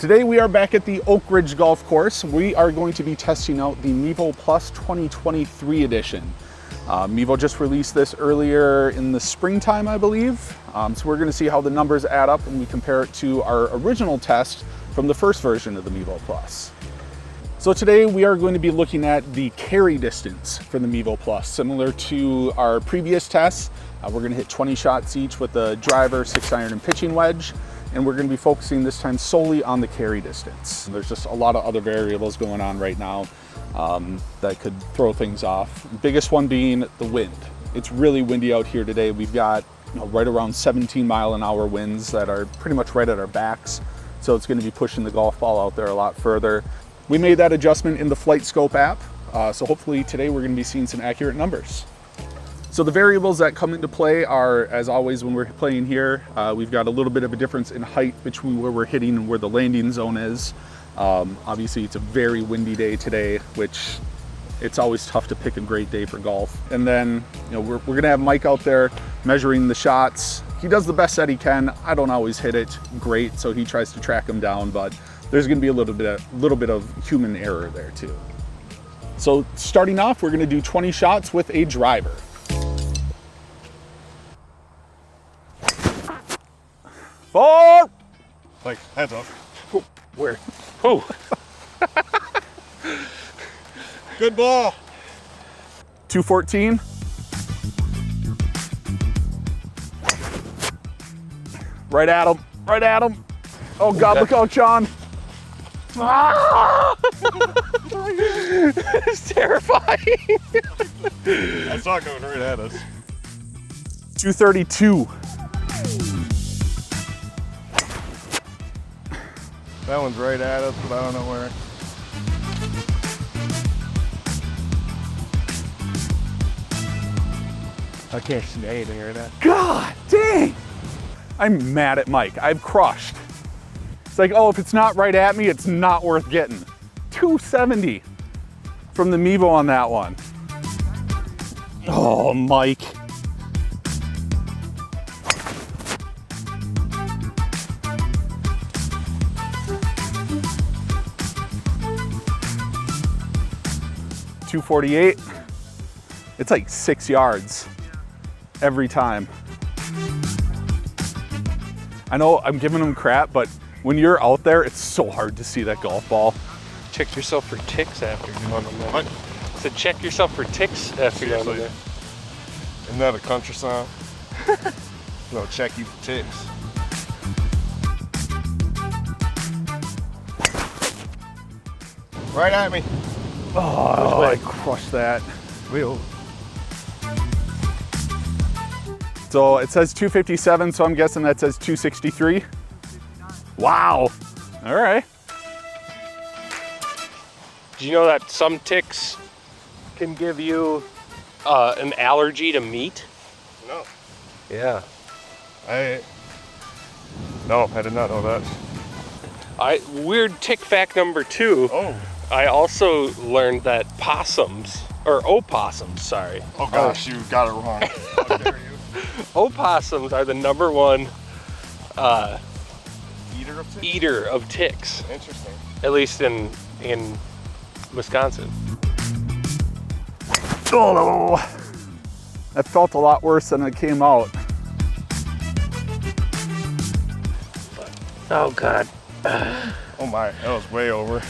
Today we are back at the Oak Ridge Golf Course. We are going to be testing out the Mevo Plus 2023 edition. Mevo just released this earlier in the springtime, I believe. So we're going to see how the numbers add up when we compare it to our original test from the first version of the Mevo Plus. So today we are going to be looking at the carry distance for the Mevo Plus. Similar to our previous tests, we're going to hit 20 shots each with the driver, 6-iron, and pitching wedge. And we're going to be focusing this time solely on the carry distance. There's just a lot of other variables going on right now that could throw things off. Biggest one being the wind. It's really windy out here today. We've got right around 17-mile-an-hour winds that are pretty much right at our backs. So it's going to be pushing the golf ball out there a lot further. We made that adjustment in the Flight Scope app. So hopefully today we're going to be seeing some accurate numbers. So the variables that come into play are, as always when we're playing here, we've got a little bit of a difference in height between where we're hitting and where the landing zone is. Obviously it's a very windy day today, which it's always tough to pick a great day for golf. And then we're gonna have Mike out there measuring the shots. He does the best that he can. I don't always hit it great, so he tries to track them down, but there's gonna be a little bit of human error there too. So starting off, we're gonna do 20 shots with a driver. Four! Like, hands up. Oh, where? Oh! Good ball. 214. Right at him. Right at him. Oh God, look out, John. Ah! It's terrifying. I saw it going right at us. 232. That one's right at us, but I don't know where. I can't see anything right now. God dang! I'm mad at Mike. I've crushed. It's like, oh, if it's not right at me, it's not worth getting. 270 from the Mevo on that one. Oh, Mike. .248. It's like 6 yards every time. I know I'm giving him crap, but when you're out there, it's so hard to see that golf ball. Check yourself for ticks after doing them. What? So check yourself for ticks after doing them. Isn't that a country song? No, check you for ticks. Right at me. Oh, I crushed that. Wheel. So it says 257, so I'm guessing that says 263. Wow. All right. Do you know that some ticks can give you an allergy to meat? No. Yeah. No, I did not know that. Weird tick fact number 2. Oh. I also learned that opossums, sorry. Oh gosh, you got it wrong. How dare you? Opossums are the #1 Eater of ticks? eater of ticks, Interesting. at least in Wisconsin. Oh, that felt a lot worse than it came out. Oh God. Oh my, that was way over.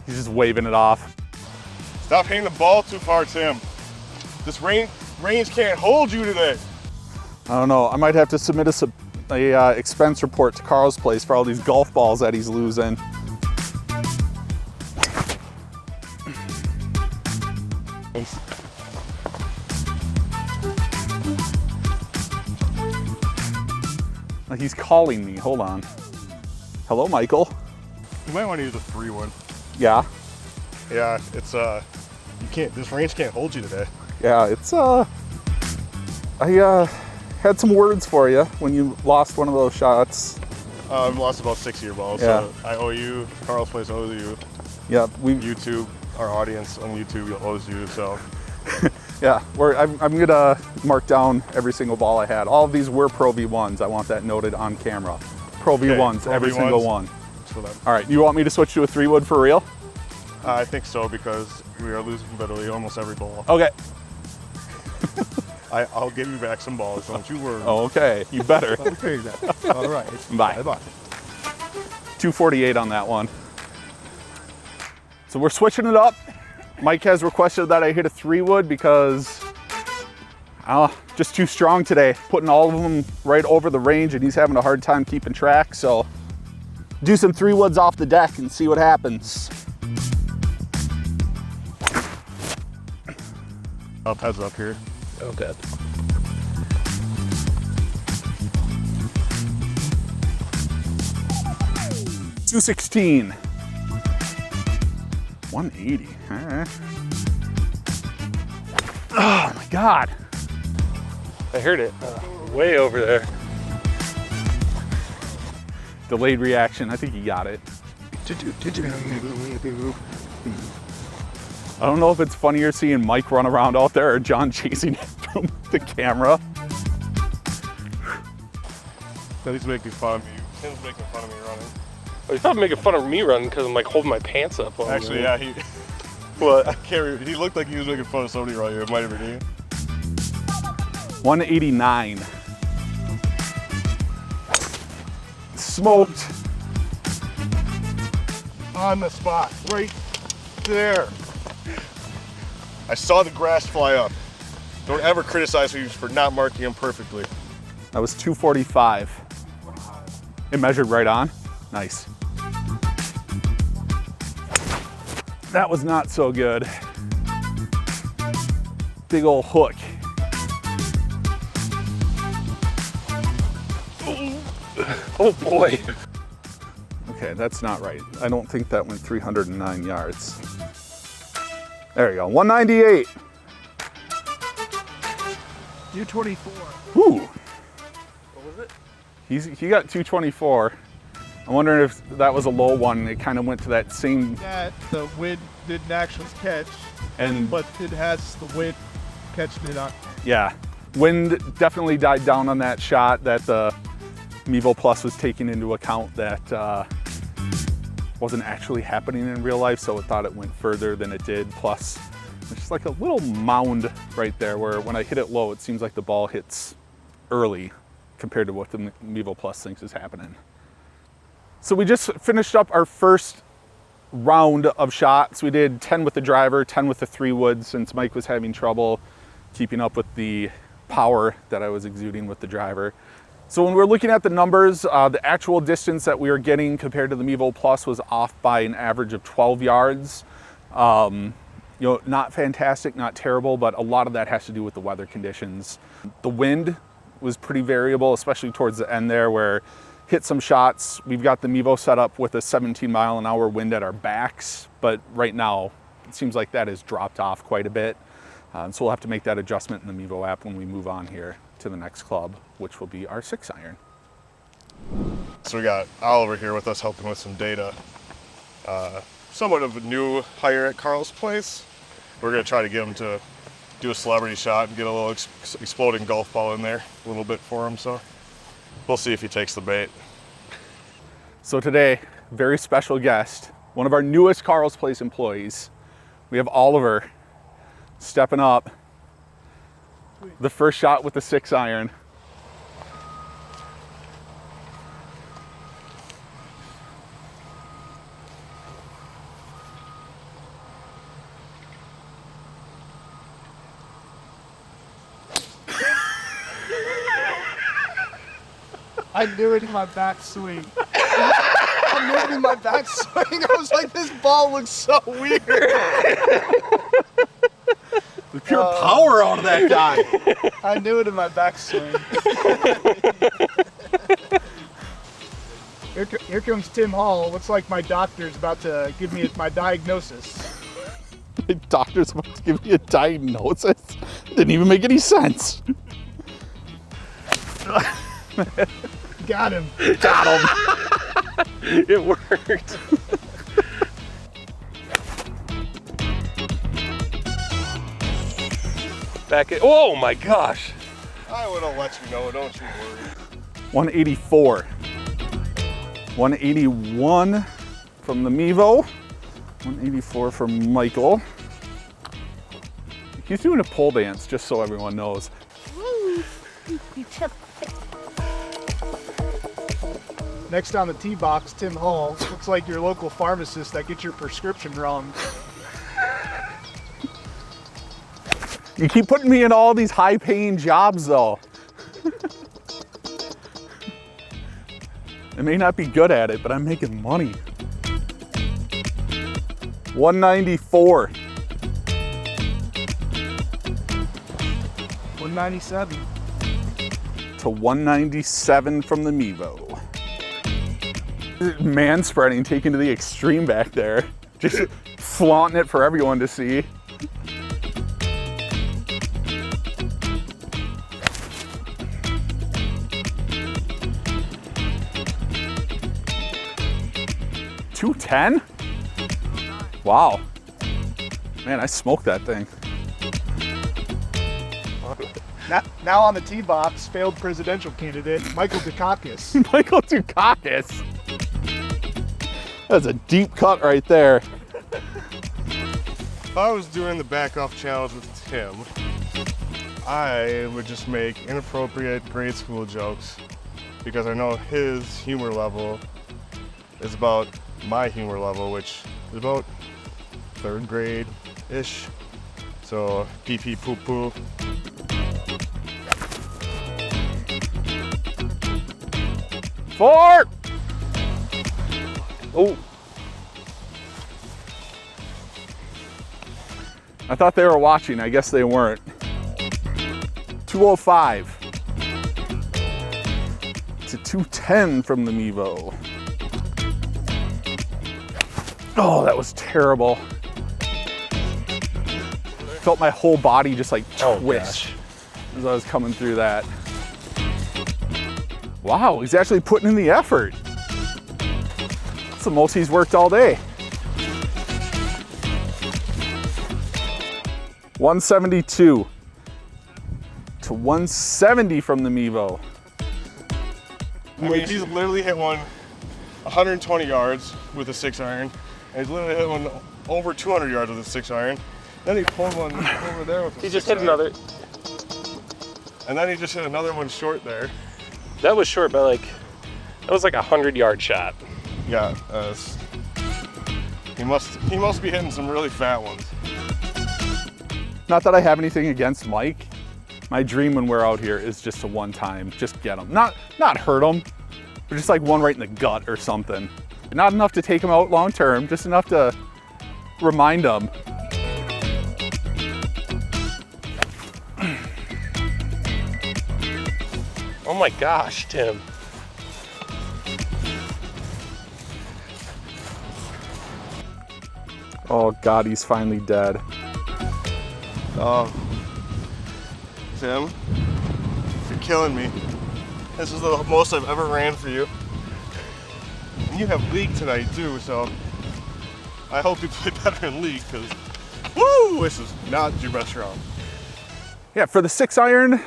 He's just waving it off. Stop hitting the ball too far, Tim. This range can't hold you today. I don't know. I might have to submit a expense report to Carl's place for all these golf balls that he's losing. He's calling me. Hold on. Hello, Michael. You might want to use a 3-1. Yeah. Yeah, it's this range can't hold you today. Yeah, it's I had some words for you when you lost one of those shots. I've lost about 6 year balls, Yeah. so I owe you, Carl's place owes you, Yeah, YouTube, our audience on YouTube owes you, so Yeah, I'm gonna mark down every single ball I had. All of these were Pro V1s. I want that noted on camera. Pro V1s, Pro every V1s. single one. So that, All right, you want me to switch to a 3-wood for real? I think so, because we are losing literally almost every ball. Okay. I'll give you back some balls, don't you worry. Okay, you better. Okay then. All right. Bye. Bye. 248 on that one. So we're switching it up. Mike has requested that I hit a 3-wood because just too strong today. Putting all of them right over the range, and he's having a hard time keeping track. So do some 3-woods off the deck and see what happens. Up, heads up here. Okay. $216. 180. All right. Oh my God. I heard it way over there. Delayed reaction. I think he got it. I don't know if it's funnier seeing Mike run around out there or John chasing it from the camera. He's making fun of me. Tim's making fun of me running. Oh, he's not making fun of me running because I'm like holding my pants up. Actually, yeah, he. What? I can't remember. He looked like he was making fun of somebody right here. It might have been you. 189. Smoked. On the spot, right there. I saw the grass fly up. Don't ever criticize me for not marking him perfectly. That was 245. It measured right on. Nice. That was not so good. Big old hook. Oh boy. Okay, that's not right. I don't think that went 309 yards. There you go, 198. U24. Ooh, What was it? he got 224. I'm wondering if that was a low one. It kind of went to that same, That the wind didn't actually catch, and but it has the wind catching it on. yeah, wind definitely died down on that shot. That the Mevo Plus was taking into account that wasn't actually happening in real life, so it thought it went further than it did. Plus, there's just like a little mound right there where when I hit it low, it seems like the ball hits early compared to what the Mevo Plus thinks is happening. So we just finished up our first round of shots. We did 10 with the driver, 10 with the 3-wood, since Mike was having trouble keeping up with the power that I was exuding with the driver. So when we're looking at the numbers, the actual distance that we were getting compared to the Mevo Plus was off by an average of 12 yards. You know, not fantastic, not terrible, but a lot of that has to do with the weather conditions. The wind was pretty variable, especially towards the end there where hit some shots. We've got the Mevo set up with a 17-mile-an-hour wind at our backs, but right now it seems like that has dropped off quite a bit. So we'll have to make that adjustment in the Mevo app when we move on here to the next club, which will be our 6-iron. So we got Oliver here with us helping with some data. Somewhat of a new hire at Carl's place. We're gonna try to get him to do a celebrity shot and get a little exploding golf ball in there a little bit for him, so we'll see if he takes the bait. So today, very special guest, one of our newest Carl's Place employees. We have Oliver stepping up. The first shot with the 6-iron. I knew it in my backswing. I knew it in my backswing. I was like, this ball looks so weird. The pure power out of that guy. I knew it in my backswing. Here comes Tim Hall. Looks like my doctor's about to give me my diagnosis. The doctor's about to give me a diagnosis. Didn't even make any sense. Got him. Got him. It worked. Back at, oh my gosh. I would have let you know, don't you worry. 184. 181 from the Mevo. 184 from Michael. He's doing a pole dance, just so everyone knows. Next on the tee box, Tim Hall. Looks like your local pharmacist that gets your prescription wrong. You keep putting me in all these high-paying jobs, though. I may not be good at it, but I'm making money. 194. 197. To 197 from the Mevo. Man spreading, taken to the extreme back there. Just flaunting it for everyone to see. $210? Wow. Man, I smoked that thing. Now on the tee box, failed presidential candidate, Michael Dukakis. Michael Dukakis. That's a deep cut right there. If I was doing the back off challenge with Tim, I would just make inappropriate grade school jokes because I know his humor level is about my humor level, which is about 3rd grade-ish. So pee pee poo poo. Four. Oh. I thought they were watching. I guess they weren't. 205 to 210 from the Mevo. Oh, that was terrible. Felt my whole body just like twitch as I was coming through that. Wow, he's actually putting in the effort. That's the most he's worked all day. 172 to 170 from the Mevo. I mean, he's literally hit one 120 yards with a 6-iron. And he's literally hit one over 200 yards with a 6-iron. Then he pulled one over there with a 6-iron. He just hit another. And then he just hit another one short there. That was short, but like, that was like a 100-yard shot. Yeah, he must be hitting some really fat ones. Not that I have anything against Mike. My dream when we're out here is just to one time, just get him. Not hurt him, but just like one right in the gut or something. Not enough to take him out long term, just enough to remind him. Oh my gosh, Tim. Oh God, he's finally dead. Oh, Tim, you're killing me. This is the most I've ever ran for you. And you have league tonight too, so I hope you play better in league because, woo, this is not your best round. Yeah, for the 6-iron,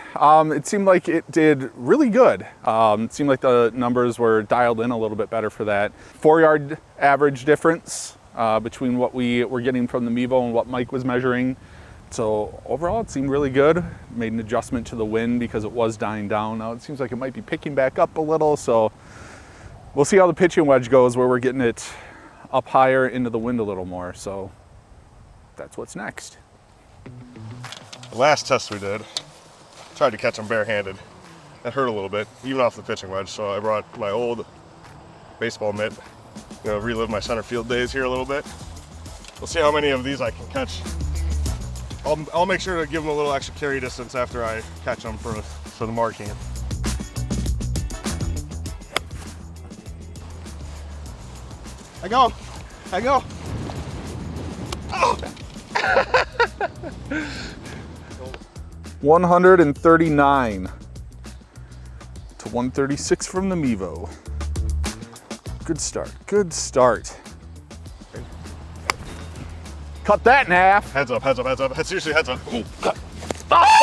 it seemed like it did really good. It seemed like the numbers were dialed in a little bit better for that. 4-yard average difference between what we were getting from the Mevo and what Mike was measuring. So overall, it seemed really good. Made an adjustment to the wind because it was dying down. Now it seems like it might be picking back up a little, so we'll see how the pitching wedge goes, where we're getting it up higher into the wind a little more. So that's what's next. The last test we did, tried to catch him barehanded. That hurt a little bit, even off the pitching wedge, so I brought my old baseball mitt. Relive my center field days here a little bit. We'll see how many of these I can catch. I'll make sure to give him a little extra carry distance after I catch him for the marking. I go. Oh. 139 to 136 from the Mevo. Good start. Cut that in half. Heads up. Seriously, heads up. Ah!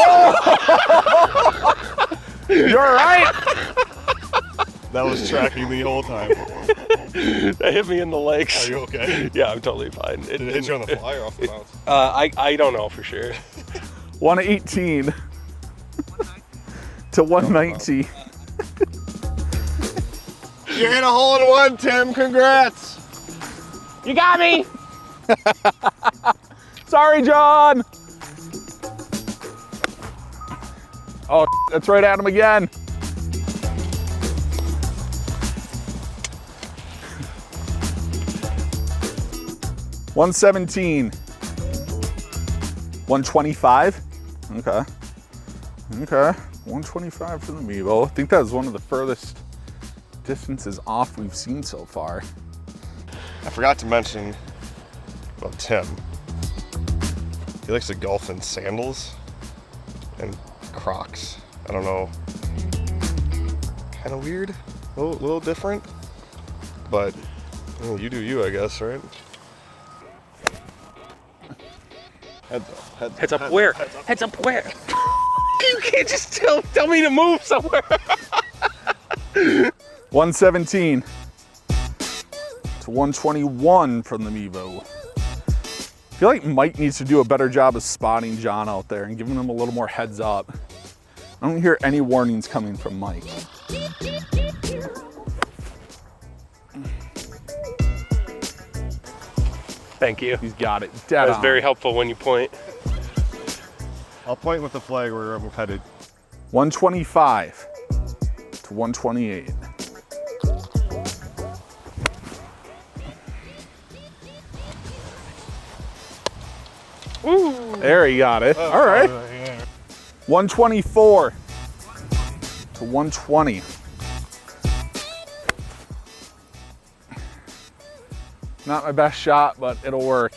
You're right. That was tracking the whole time. That hit me in the legs. Are you okay? Yeah, I'm totally fine. Did it hit you on the fly or off the bounce? I don't know for sure. 118 to 119. You hit a hole in one, Tim. Congrats. You got me. Sorry, John. Oh, that's right at him again. $117. 125. Okay. Okay. 125 for the Mevo. I think that was one of the furthest distances off we've seen so far. I forgot to mention about Tim. He likes to golf in sandals and Crocs. I don't know. Kind of weird. A little different. But you do you, I guess, right? Heads up where? Heads up where? You can't just tell me to move somewhere. 117 to 121 from the Mevo. I feel like Mike needs to do a better job of spotting John out there and giving him a little more heads up. I don't hear any warnings coming from Mike. Thank you. He's got it dead That was on. very helpful when you point. I'll point with the flag where we're headed. 125 to 128. Ooh. There he got it. All right. 124 to 120. Not my best shot, but it'll work.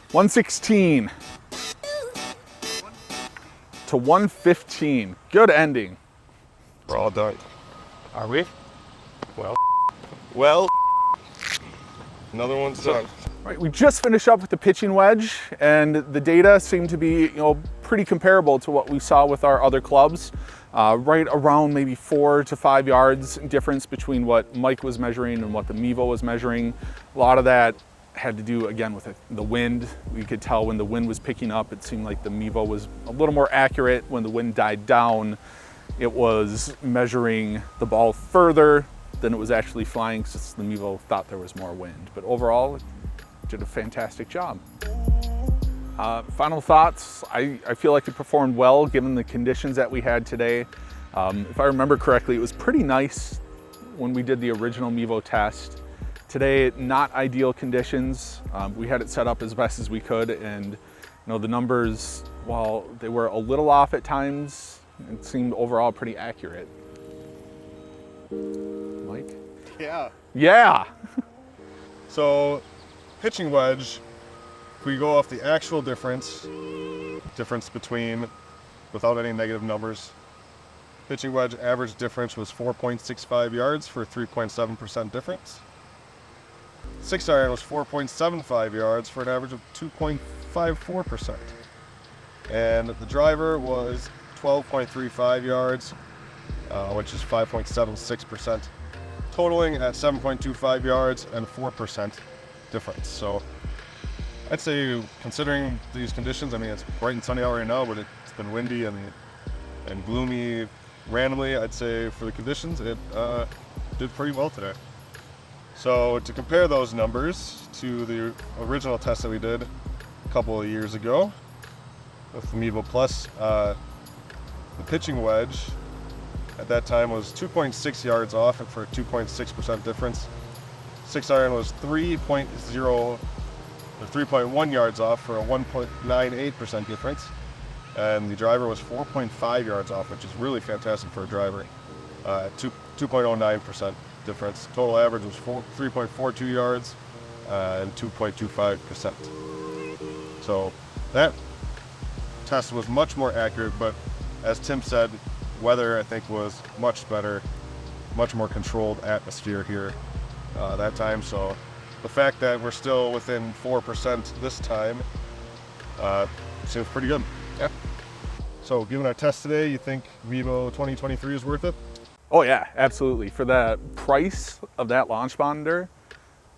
$116 to 115. Good ending. We're all done. Are we? Well. Well, another one's done. Right, we just finished up with the pitching wedge, and the data seemed to be, pretty comparable to what we saw with our other clubs. Right around maybe 4 to 5 yards difference between what Mike was measuring and what the Mevo was measuring. A lot of that had to do, again, with the wind. We could tell when the wind was picking up, it seemed like the Mevo was a little more accurate. When the wind died down, it was measuring the ball further than it was actually flying, since the Mevo thought there was more wind. But overall, it did a fantastic job. Final thoughts, I feel like it performed well given the conditions that we had today. If I remember correctly, it was pretty nice when we did the original Mevo test. Today, not ideal conditions. We had it set up as best as we could, and the numbers, while they were a little off at times, it seemed overall pretty accurate. Mike? Yeah. Yeah! So, pitching wedge, if we go off the actual difference between, without any negative numbers, pitching wedge average difference was 4.65 yards for 3.7% difference. 6-iron was 4.75 yards for an average of 2.54%. And the driver was 12.35 yards, which is 5.76%, totaling at 7.25 yards and 4% difference. So I'd say, considering these conditions, it's bright and sunny out right now, but it's been windy and gloomy randomly. I'd say for the conditions, it did pretty well today. So to compare those numbers to the original test that we did a couple of years ago with the Mevo Plus, the pitching wedge at that time was 2.6 yards off for a 2.6% difference. 6-iron was 3.1 yards off for a 1.98% difference. And the driver was 4.5 yards off, which is really fantastic for a driver, 2.09% difference. Total average was 3.42 yards and 2.25%. So that test was much more accurate, but as Tim said, weather I think was much better, much more controlled atmosphere here that time. So the fact that we're still within 4% this time seems pretty good. Yeah. So given our test today, you think Mevo 2023 is worth it? Oh yeah, absolutely. For the price of that launch monitor,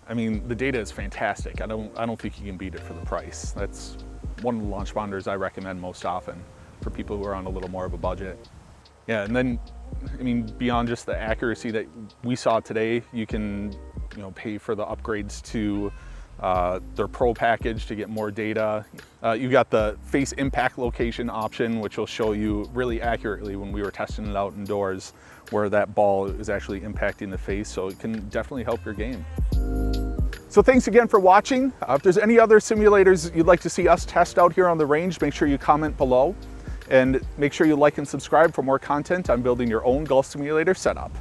I mean, the data is fantastic. I don't think you can beat it for the price. That's one of the launch monitors I recommend most often for people who are on a little more of a budget. Yeah, and then, I mean, beyond just the accuracy that we saw today, you can, pay for the upgrades to their Pro package to get more data. You got the face impact location option, which will show you really accurately when we were testing it out indoors, where that ball is actually impacting the face, so it can definitely help your game. So thanks again for watching. If there's any other simulators you'd like to see us test out here on the range, make sure you comment below, and make sure you like and subscribe for more content on building your own golf simulator setup.